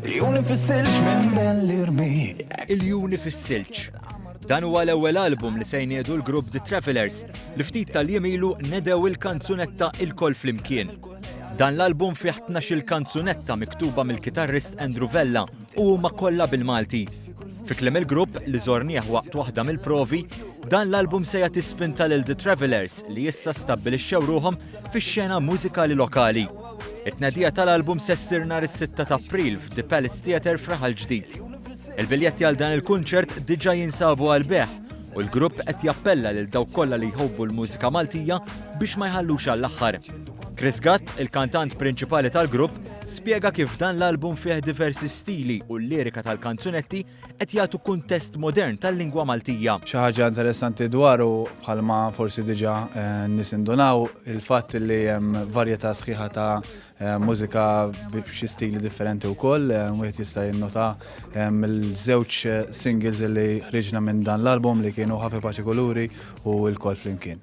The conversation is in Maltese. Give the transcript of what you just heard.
Juni fissilx minn bell-irmi. Il-Juni fis-silġ. Dan huwa l-ewwel album li se jniedu l-grupp The Travelers li ftit tal-jiem ilu nedew il-kanzunetta Il-koll flimkien. Dan l-album fih 12 kanzunetta miktuba mill-kitarrist Andrew Vella u huma kollha bil-Malti. Fi kliem il-grupp li żornieh waqt waħda mill-provi, dan l-album se jagħti spinta lil The Travelers li issa stabbilixxew ruhom fix-xena mużikali lokali. It-tnedija tal-album se ssir nhar is-6 ta' April f'The Palace Theatre f'Raħal Ġdid. Il-biljetti għal dan il-kunċert diġà jinsabu għal beħ u l-grupp qed jappella lil dawk kollha li jħobbu l-mużika Maltija biex ma jħallux għall-aħħar. Chris Gatt, il-kantant prinċipali tal-grupp, spjega kif dan l-album fih diversi stili u l-lirika tal-kanzunetti qed jagħtu kuntest modern tal-lingwa Maltija. Xi ħaġa interessanti dwaru bħalma forsi diġà nies indunaw il-fatt li hemm varjetà sħiħa ta' mużika b'xi stili differenti wkoll, wieħed jista' jinnota mill-żewġ singles li ħriġna minn dan l-album li kienu Ħafi Paċi Kuluri u Il-koll flimkien.